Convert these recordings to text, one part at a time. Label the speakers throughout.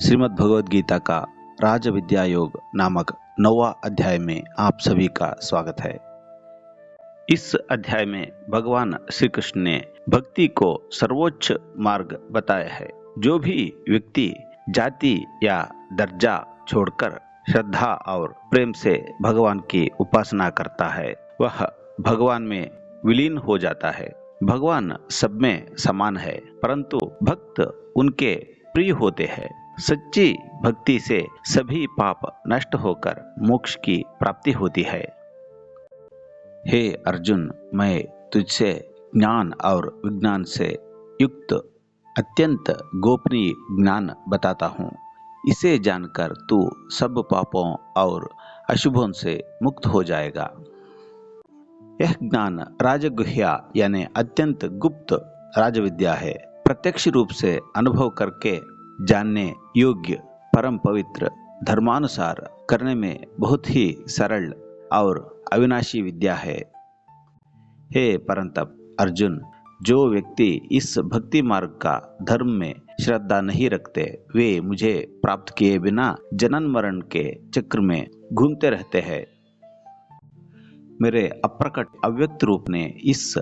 Speaker 1: श्रीमद् भगवद गीता का राज विद्या योग नामक 9वां अध्याय में आप सभी का स्वागत है। इस अध्याय में भगवान श्री कृष्ण ने भक्ति को सर्वोच्च मार्ग बताया है। जो भी व्यक्ति जाति या दर्जा छोड़कर श्रद्धा और प्रेम से भगवान की उपासना करता है वह भगवान में विलीन हो जाता है। भगवान सब में समान है, परंतु भक्त उनके प्रिय होते हैं। सच्ची भक्ति से सभी पाप नष्ट होकर मोक्ष की प्राप्ति होती है। हे अर्जुन, मैं तुझसे ज्ञान और विज्ञान से युक्त अत्यंत गोपनीय ज्ञान बताता हूँ। इसे जानकर तू सब पापों और अशुभों से मुक्त हो जाएगा। यह ज्ञान राजगुह्य यानी अत्यंत गुप्त राजविद्या है। प्रत्यक्ष रूप से अनुभव करके जानने योग्य परम पवित्र धर्मानुसार करने में बहुत ही सरल और अविनाशी विद्या है। हे परंतप अर्जुन, जो व्यक्ति इस भक्ति मार्ग का धर्म में श्रद्धा नहीं रखते वे मुझे प्राप्त किए बिना जनन मरण के चक्र में घूमते रहते हैं। मेरे अप्रकट अव्यक्त रूप ने इस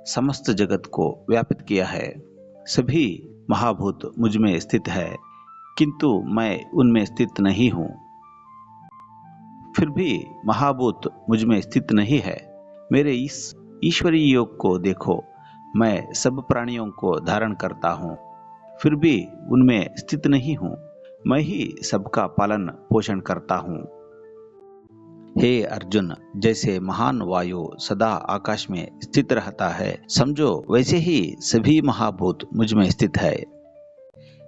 Speaker 1: समस्त जगत को व्यापित किया है। सभी महाभूत मुझ में स्थित है, किंतु मैं उनमें स्थित नहीं हूँ। फिर भी महाभूत मुझ में स्थित नहीं है। मेरे इस ईश्वरीय योग को देखो। मैं सब प्राणियों को धारण करता हूँ, फिर भी उनमें स्थित नहीं हूँ। मैं ही सबका पालन पोषण करता हूँ। हे अर्जुन, जैसे महान वायु सदा आकाश में स्थित रहता है, समझो वैसे ही सभी महाभूत मुझ में स्थित है।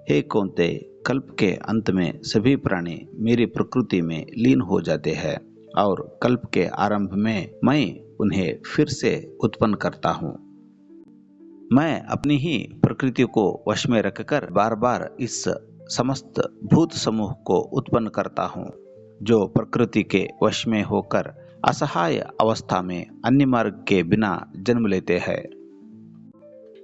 Speaker 1: हे कौन्तेय, कल्प के अंत में सभी प्राणी मेरी प्रकृति में लीन हो जाते हैं और कल्प के आरंभ में मैं उन्हें फिर से उत्पन्न करता हूँ। मैं अपनी ही प्रकृति को वश में रखकर बार बार इस समस्त भूत समूह को उत्पन्न करता हूँ, जो प्रकृति के वश में होकर असहाय अवस्था में अन्य मार्ग के बिना जन्म लेते हैं।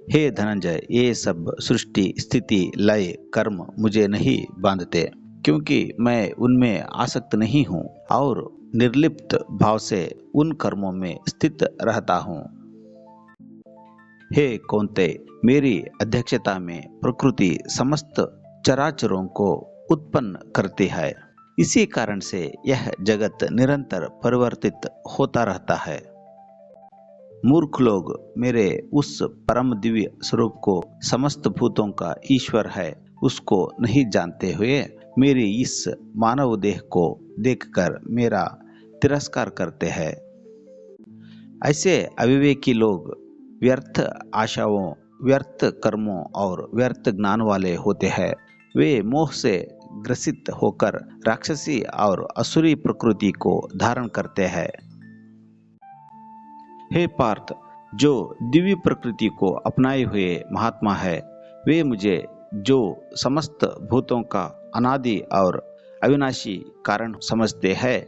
Speaker 1: हे धनंजय, ये सब सृष्टि स्थिति लय कर्म मुझे नहीं बांधते, क्योंकि मैं उनमें आसक्त नहीं हूँ और निर्लिप्त भाव से उन कर्मों में स्थित रहता हूँ। हे कौन्तेय, मेरी अध्यक्षता में प्रकृति समस्त चराचरों को उत्पन्न करती है। इसी कारण से यह जगत निरंतर परिवर्तित होता रहता है। मूर्ख लोग मेरे उस परम दिव्य स्वरूप को समस्त भूतों का ईश्वर है उसको नहीं जानते हुए मेरी इस मानव देह को देखकर मेरा तिरस्कार करते हैं। ऐसे अविवेकी लोग व्यर्थ आशाओं, व्यर्थ कर्मों और व्यर्थ ज्ञान वाले होते हैं। वे मोह से ग्रसित होकर राक्षसी और असुरी प्रकृति को धारण करते हैं। हे पार्थ, जो दिव्य प्रकृति को अपनाए हुए महात्मा है वे मुझे, जो समस्त भूतों का अनादि और अविनाशी कारण समझते हैं,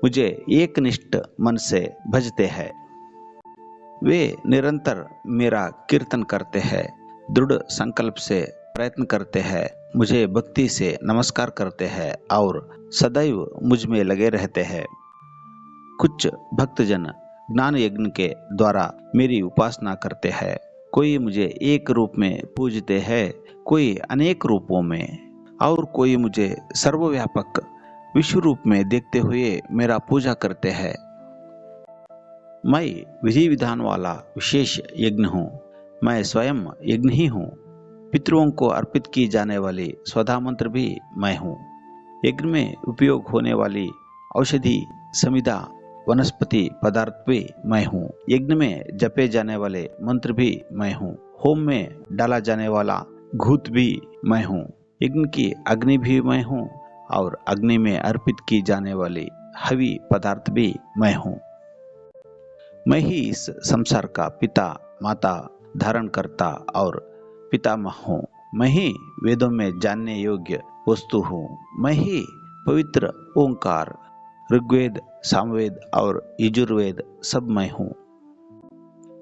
Speaker 1: मुझे एकनिष्ठ मन से भजते हैं। वे निरंतर मेरा कीर्तन करते हैं, दृढ़ संकल्प से प्रयत्न करते हैं, मुझे भक्ति से नमस्कार करते हैं और सदैव मुझ में लगे रहते हैं। कुछ भक्तजन ज्ञान यज्ञ के द्वारा मेरी उपासना करते हैं। कोई मुझे एक रूप में पूजते हैं, कोई अनेक रूपों में, और कोई मुझे सर्वव्यापक विश्व रूप में देखते हुए मेरा पूजा करते हैं। मैं विधि विधान वाला विशेष यज्ञ हूँ। मैं स्वयं यज्ञ ही हूँ। पितरों को अर्पित की जाने वाली स्वधा मंत्र भी मैं हूँ। यज्ञ में उपयोग होने वाली औषधि समिधा वनस्पति पदार्थ भी मैं हूँ। यज्ञ में जपे जाने वाले मंत्र भी मैं हूँ। होम में डाला जाने वाला घूत भी मैं हूँ। यज्ञ की अग्नि भी मैं हूँ और अग्नि में अर्पित की जाने वाली हवी पदार्थ भी मैं हूँ। मैं ही इस संसार का पिता माता धारण करता और पितामह हूँ। मैं ही वेदों में जानने योग्य वस्तु हूँ। मैं ही पवित्र ओंकार, ऋग्वेद, सामवेद और यजुर्वेद सब मैं हूँ।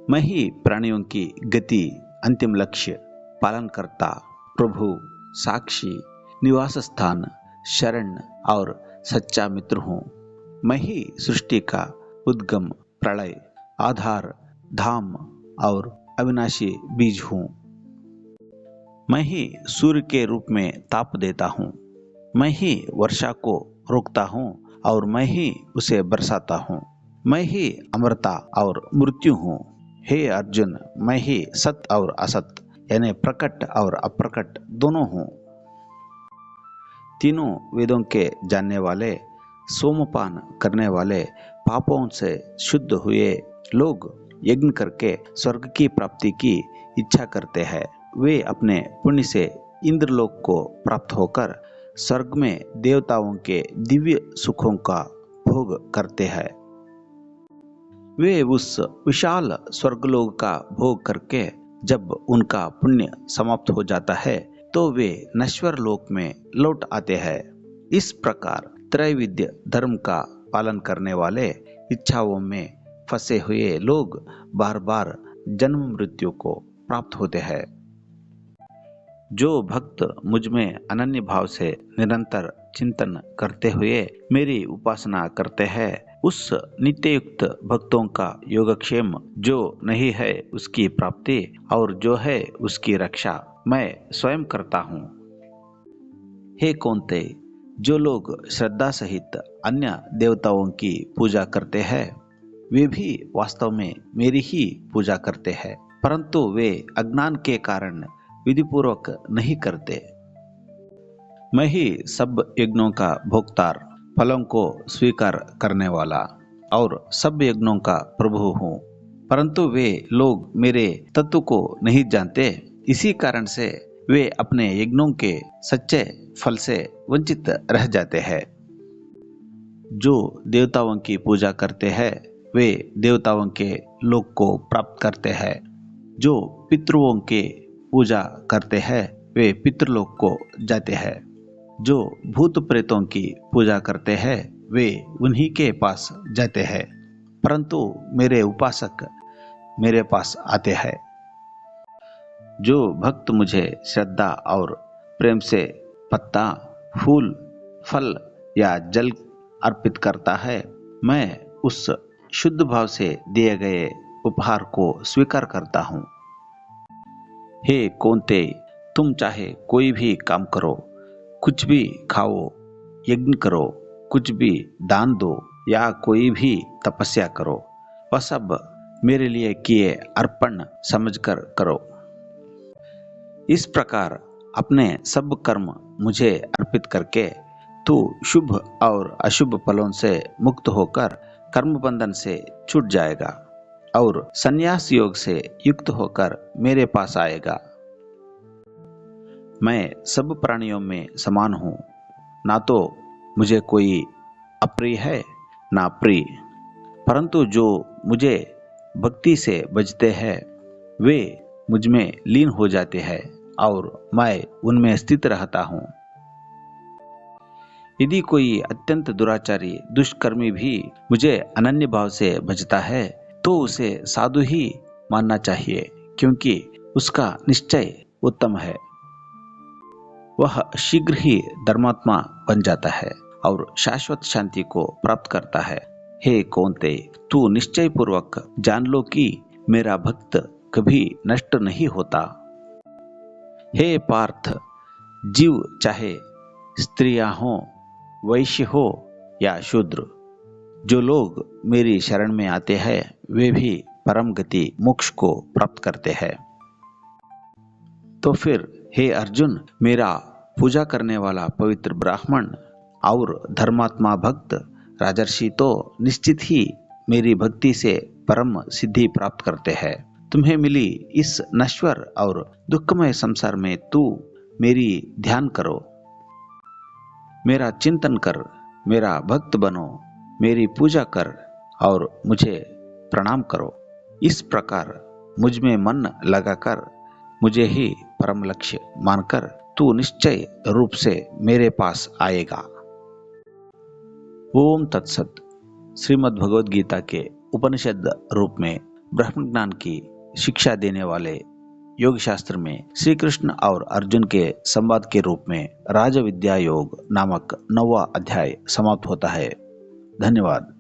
Speaker 1: मैं ही प्राणियों की गति, अंतिम लक्ष्य, पालन करता, प्रभु, साक्षी, निवास स्थान, शरण और सच्चा मित्र हूँ। मैं ही सृष्टि का उद्गम, प्रलय, आधार, धाम और अविनाशी बीज हूँ। मैं ही सूर्य के रूप में ताप देता हूँ। मैं ही वर्षा को रोकता हूँ और मैं ही उसे बरसाता हूँ। मैं ही अमरता और मृत्यु हूँ। हे अर्जुन, मैं ही सत्य और असत यानी प्रकट और अप्रकट दोनों हूँ। तीनों वेदों के जानने वाले, सोमपान करने वाले, पापों से शुद्ध हुए लोग यज्ञ करके स्वर्ग की प्राप्ति की इच्छा करते हैं। वे अपने पुण्य से इंद्रलोक को प्राप्त होकर स्वर्ग में देवताओं के दिव्य सुखों का भोग करते हैं। वे उस विशाल स्वर्गलोक का भोग करके जब उनका पुण्य समाप्त हो जाता है तो वे नश्वर लोक में लौट आते हैं। इस प्रकार त्रैविध्य धर्म का पालन करने वाले इच्छाओं में फंसे हुए लोग बार बार जन्म मृत्यु को प्राप्त होते हैं। जो भक्त मुझ में अनन्य भाव से निरंतर चिंतन करते हुए मेरी उपासना करते हैं, उस नित्ययुक्त भक्तों का योगक्षेम, जो नहीं है उसकी प्राप्ति और जो है उसकी रक्षा मैं स्वयं करता हूँ। हे कौन्ते, जो लोग श्रद्धा सहित अन्य देवताओं की पूजा करते हैं वे भी वास्तव में मेरी ही पूजा करते हैं, परंतु वे अज्ञान के कारण विधिपूर्वक नहीं करते। मैं ही सब यज्ञों का भोक्तार, फलों को स्वीकार करने वाला और सब यज्ञों का प्रभु हूँ, परंतु वे लोग मेरे तत्व को नहीं जानते। इसी कारण से वे अपने यज्ञों के सच्चे फल से वंचित रह जाते हैं। जो देवताओं की पूजा करते हैं वे देवताओं के लोक को प्राप्त करते हैं। जो पितृओं के पूजा करते हैं वे पितृलोक को जाते हैं। जो भूत प्रेतों की पूजा करते हैं वे उन्हीं के पास जाते हैं, परंतु मेरे उपासक मेरे पास आते हैं। जो भक्त मुझे श्रद्धा और प्रेम से पत्ता, फूल, फल या जल अर्पित करता है, मैं उस शुद्ध भाव से दिए गए उपहार को स्वीकार करता हूँ। हे कौन्ते, तुम चाहे कोई भी काम करो, कुछ भी खाओ, यज्ञ करो, कुछ भी दान दो या कोई भी तपस्या करो, वह सब मेरे लिए किए अर्पण समझकर करो। इस प्रकार अपने सब कर्म मुझे अर्पित करके तू शुभ और अशुभ फलों से मुक्त होकर कर्म बंधन से छूट जाएगा और संन्यास योग से युक्त होकर मेरे पास आएगा। मैं सब प्राणियों में समान हूँ, ना तो मुझे कोई अप्रिय है ना प्रिय, परंतु जो मुझे भक्ति से बजते हैं वे मुझ में लीन हो जाते हैं और मैं उनमें स्थित रहता हूँ। यदि कोई अत्यंत दुराचारी दुष्कर्मी भी मुझे अनन्य भाव से भजता है तो उसे साधु ही मानना चाहिए, क्योंकि उसका निश्चय उत्तम है। वह शीघ्र ही धर्मात्मा बन जाता है और शाश्वत शांति को प्राप्त करता है। हे कौन्ते, तू निश्चय पूर्वक जान लो कि मेरा भक्त कभी नष्ट नहीं होता। हे पार्थ, जीव चाहे स्त्रियां हो, वैश्य हो या शूद्र, जो लोग मेरी शरण में आते हैं वे भी परम गति मोक्ष को प्राप्त करते हैं। तो फिर हे अर्जुन, मेरा पूजा करने वाला पवित्र ब्राह्मण और धर्मात्मा भक्त राजर्षि तो निश्चित ही मेरी भक्ति से परम सिद्धि प्राप्त करते हैं। तुम्हें मिली इस नश्वर और दुखमय संसार में तू मेरी ध्यान करो, मेरा चिंतन कर, मेरा भक्त बनो, मेरी पूजा कर और मुझे प्रणाम करो। इस प्रकार मुझ में मन लगाकर मुझे ही परम लक्ष्य मानकर तू निश्चय रूप से मेरे पास आएगा। ओम तत्सत। श्रीमद् भगवद गीता के उपनिषद रूप में ब्रह्म ज्ञान की शिक्षा देने वाले योग शास्त्र में श्री कृष्ण और अर्जुन के संवाद के रूप में राज विद्या योग नामक 9वां अध्याय समाप्त होता है। धन्यवाद।